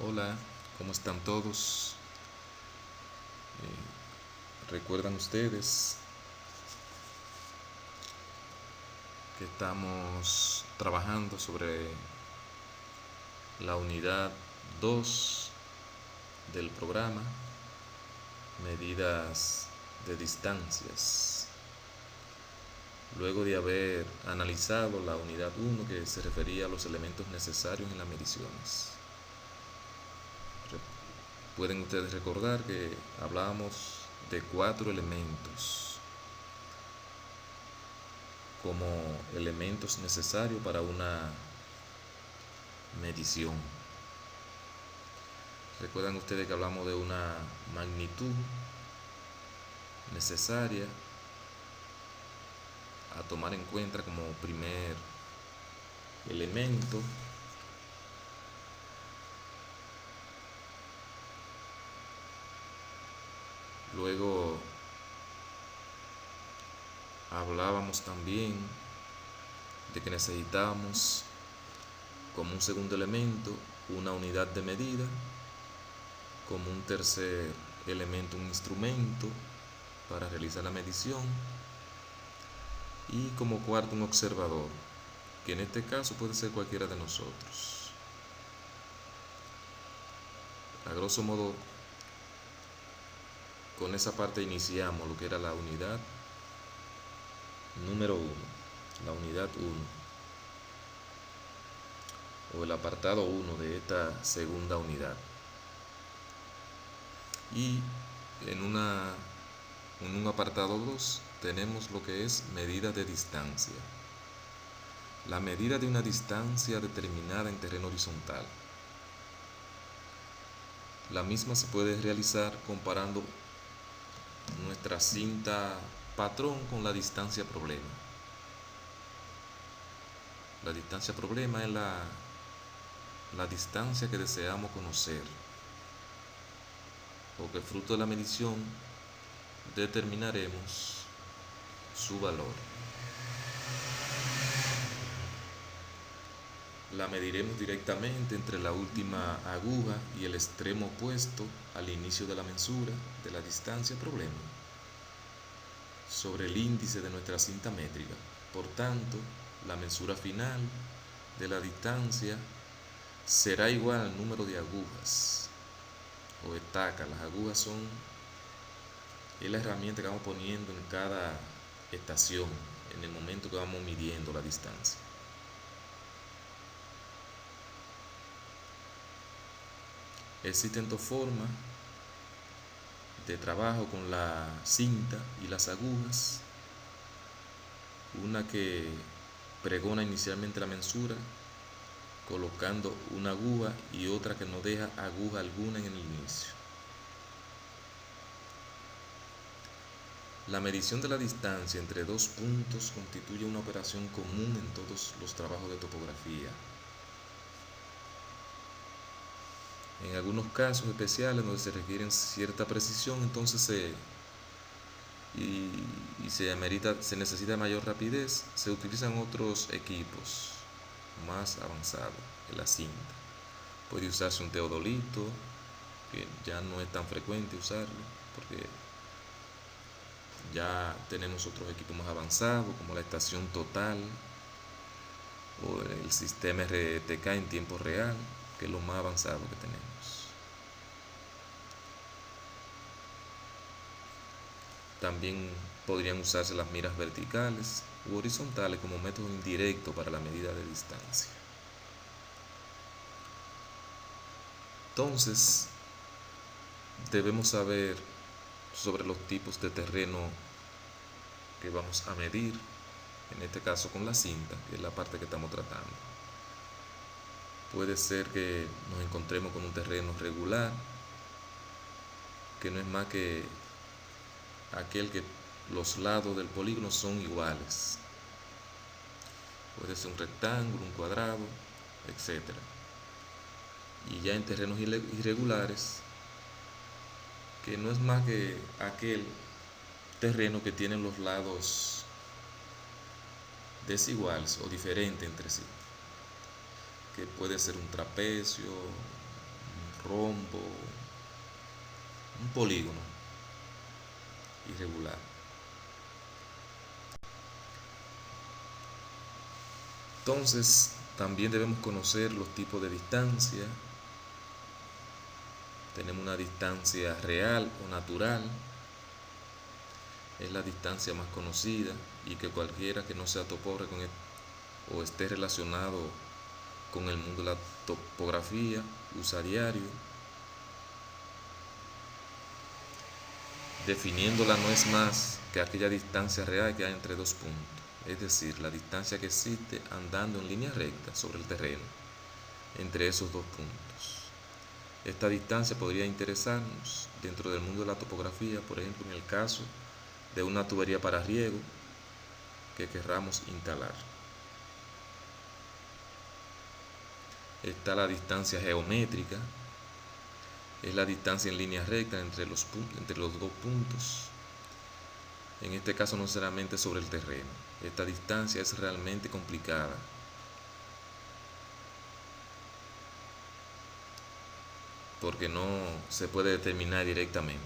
Hola, ¿cómo están todos? ¿Recuerdan ustedes que estamos trabajando sobre la unidad 2 del programa, medidas de distancias? Luego de haber analizado la unidad 1 que se refería a los elementos necesarios en las mediciones. Pueden ustedes recordar que hablábamos de 4 elementos como elementos necesarios para una medición. Recuerdan ustedes que hablamos de una magnitud necesaria a tomar en cuenta como primer elemento. Luego hablábamos también de que necesitábamos como un segundo elemento una unidad de medida, como un tercer elemento un instrumento para realizar la medición y como cuarto un observador, que en este caso puede ser cualquiera de nosotros. A grosso modo, con esa parte iniciamos lo que era la unidad número 1, la unidad 1 o el apartado 1 de esta segunda unidad. Y en un apartado 2 tenemos lo que es medida de distancia. La medida de una distancia determinada en terreno horizontal. La misma se puede realizar comparando nuestra cinta patrón con la distancia problema. La distancia problema es la distancia que deseamos conocer, o que fruto de la medición determinaremos su valor. La mediremos directamente entre la última aguja y el extremo opuesto al inicio de la mensura de la distancia problema sobre el índice de nuestra cinta métrica. Por tanto, la mensura final de la distancia será igual al número de agujas o estacas. Las agujas es la herramienta que vamos poniendo en cada estación en el momento que vamos midiendo la distancia. Existen dos formas de trabajo con la cinta y las agujas. Una que pregona inicialmente la mensura colocando una aguja y otra que no deja aguja alguna en el inicio. La medición de la distancia entre dos puntos constituye una operación común en todos los trabajos de topografía. En algunos casos especiales donde se requiere cierta precisión, entonces se necesita mayor rapidez, se utilizan otros equipos más avanzados en la cinta. Puede usarse un teodolito, que ya no es tan frecuente usarlo, porque ya tenemos otros equipos más avanzados, como la estación total o el sistema RTK en tiempo real, que es lo más avanzado que tenemos. También podrían usarse las miras verticales u horizontales como método indirecto para la medida de distancia. Entonces, debemos saber sobre los tipos de terreno que vamos a medir, en este caso con la cinta, que es la parte que estamos tratando. Puede ser que nos encontremos con un terreno regular, que no es más que aquel que los lados del polígono son iguales. Puede ser un rectángulo, un cuadrado, etc. Y ya en terrenos irregulares, que no es más que aquel terreno que tiene los lados desiguales o diferentes entre sí, que puede ser un trapecio, un rombo, un polígono irregular. Entonces, también debemos conocer los tipos de distancia. Tenemos una distancia real o natural. Es la distancia más conocida y que cualquiera que no sea topógrafo o esté relacionado con el mundo de la topografía usa a diario. Definiéndola no es más que aquella distancia real que hay entre dos puntos, es decir, la distancia que existe andando en línea recta sobre el terreno entre esos dos puntos. Esta distancia podría interesarnos dentro del mundo de la topografía, por ejemplo, en el caso de una tubería para riego que querramos instalar. Está la distancia geométrica, es la distancia en línea recta entre los dos puntos. En este caso no necesariamente sobre el terreno. Esta distancia es realmente complicada. Porque no se puede determinar directamente.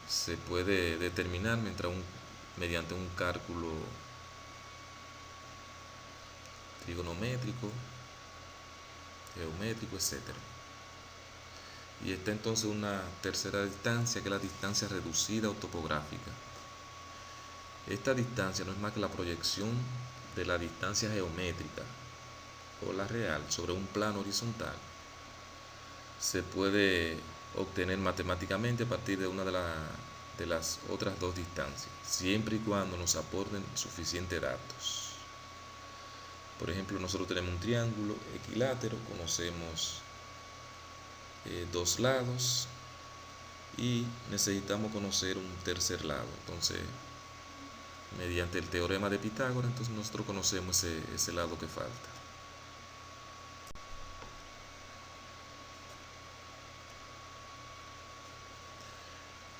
Se puede determinar mediante un cálculo trigonométrico, geométrico, etc. Y está entonces una tercera distancia, que es la distancia reducida o topográfica. Esta distancia no es más que la proyección de la distancia geométrica o la real sobre un plano horizontal. Se puede obtener matemáticamente a partir de una de las otras dos distancias, siempre y cuando nos aporten suficientes datos. Por ejemplo, nosotros tenemos un triángulo equilátero, conocemos dos lados y necesitamos conocer un tercer lado. Entonces, mediante el teorema de Pitágoras, entonces nosotros conocemos ese lado que falta.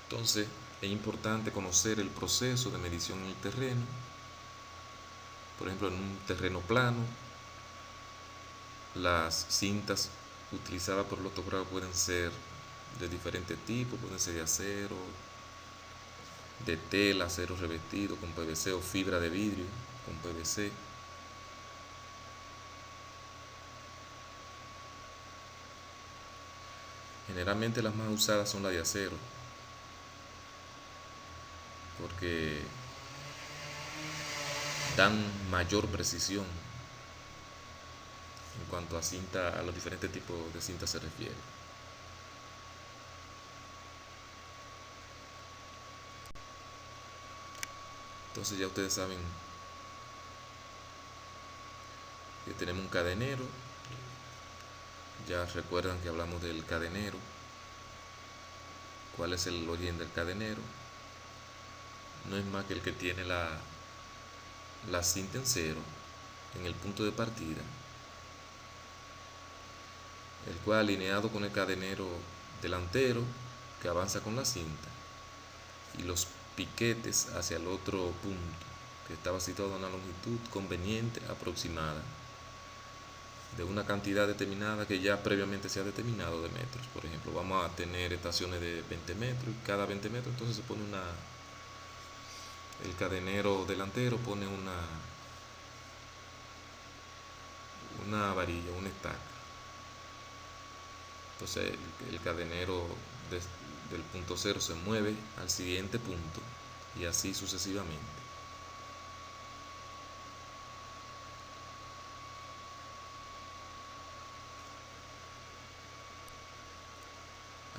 Entonces, es importante conocer el proceso de medición en el terreno. Por ejemplo, en un terreno plano, las cintas utilizadas por los topógrafos pueden ser de diferentes tipos, pueden ser de acero, de tela, acero revestido con PVC o fibra de vidrio con PVC. Generalmente las más usadas son las de acero, porque dan mayor precisión en cuanto a los diferentes tipos de cinta se refiere. Entonces ya ustedes saben que tenemos un cadenero. Ya recuerdan que hablamos del cadenero. ¿Cuál es el origen del cadenero? No es más que el que tiene la cinta en cero en el punto de partida, el cual alineado con el cadenero delantero que avanza con la cinta y los piquetes hacia el otro punto que estaba situado a una longitud conveniente aproximada de una cantidad determinada que ya previamente se ha determinado de metros. Por ejemplo, vamos a tener estaciones de 20 metros y cada 20 metros entonces se pone el cadenero delantero pone una varilla, una estaca. Entonces el cadenero del punto cero se mueve al siguiente punto y así sucesivamente.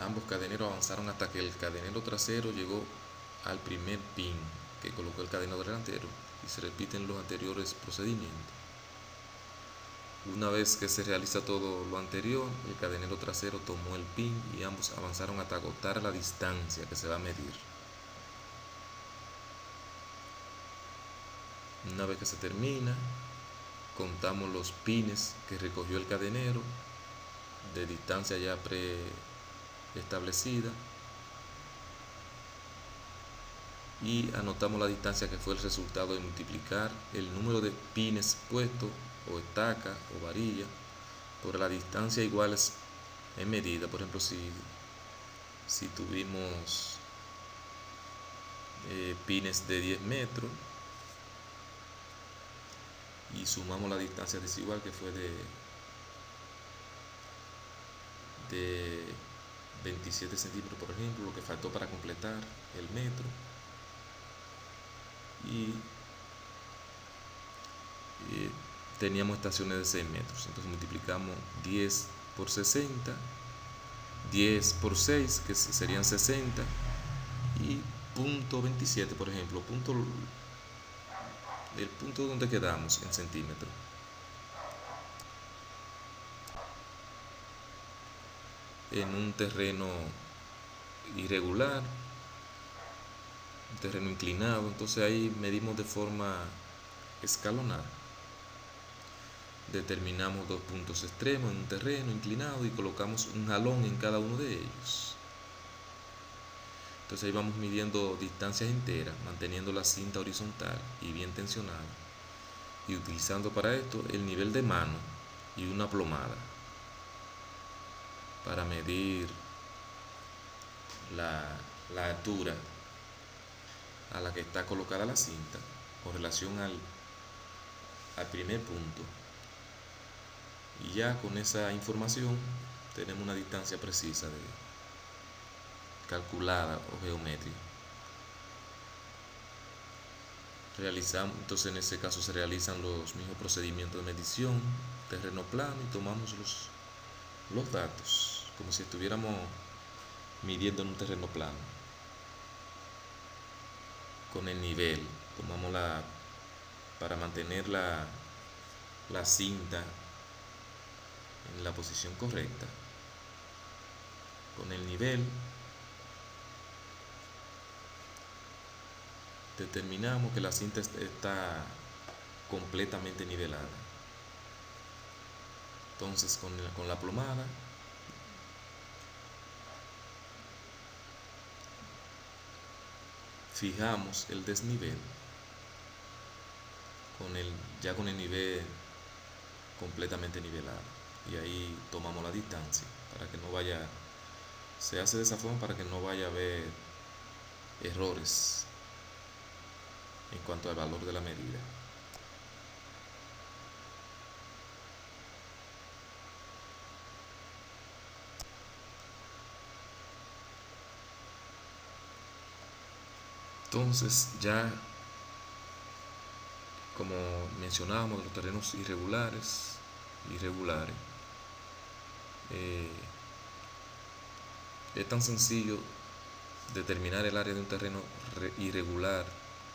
Ambos cadeneros avanzaron hasta que el cadenero trasero llegó al primer pin que colocó el cadenero delantero y se repiten los anteriores procedimientos. Una vez que se realiza todo lo anterior, el cadenero trasero tomó el pin y ambos avanzaron hasta agotar la distancia que se va a medir. Una vez que se termina, contamos los pines que recogió el cadenero de distancia ya preestablecida y anotamos la distancia que fue el resultado de multiplicar el número de pines puestos o estaca o varilla por la distancia iguales en medida. Por ejemplo, si tuvimos pines de 10 metros y sumamos la distancia desigual que fue de 27 centímetros, por ejemplo, lo que faltó para completar el metro, y teníamos estaciones de 6 metros. Entonces multiplicamos 10 por 60, 10 por 6, que serían 60, y punto 27, por ejemplo, el punto donde quedamos en centímetros. En un terreno irregular, un terreno inclinado, entonces ahí medimos de forma escalonada. Determinamos dos puntos extremos en un terreno inclinado y colocamos un jalón en cada uno de ellos. Entonces ahí vamos midiendo distancias enteras, manteniendo la cinta horizontal y bien tensionada, y utilizando para esto el nivel de mano y una plomada para medir la altura a la que está colocada la cinta con relación al primer punto. Y ya con esa información tenemos una distancia precisa calculada o geométrica. Entonces en ese caso se realizan los mismos procedimientos de medición, terreno plano, y tomamos los datos como si estuviéramos midiendo en un terreno plano. Con el nivel, tomamos para mantener la cinta en la posición correcta. Con el nivel determinamos que la cinta está completamente nivelada. Entonces con la plomada fijamos el desnivel ya con el nivel completamente nivelado, y ahí tomamos la distancia para que no vaya, se hace de esa forma para que no vaya a haber errores en cuanto al valor de la medida. Entonces ya, como mencionábamos, los terrenos irregulares, es tan sencillo determinar el área de un terreno irregular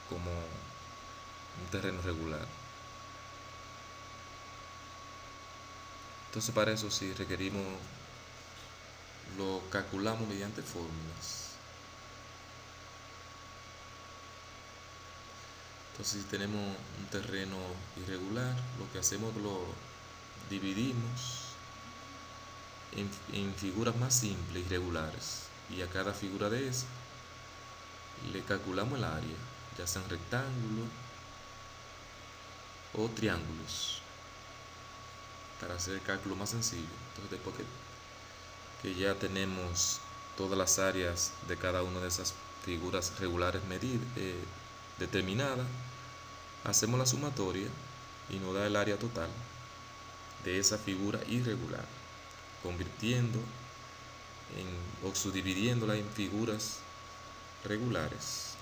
como un terreno regular. Entonces para eso sí requerimos, lo calculamos mediante fórmulas. Entonces si tenemos un terreno irregular, lo que hacemos lo dividimos en figuras más simples y regulares, y a cada figura de esa le calculamos el área, ya sean rectángulos o triángulos, para hacer el cálculo más sencillo. Entonces después que ya tenemos todas las áreas de cada una de esas figuras regulares determinadas, hacemos la sumatoria y nos da el área total de esa figura irregular, convirtiendo o subdividiéndola en figuras regulares.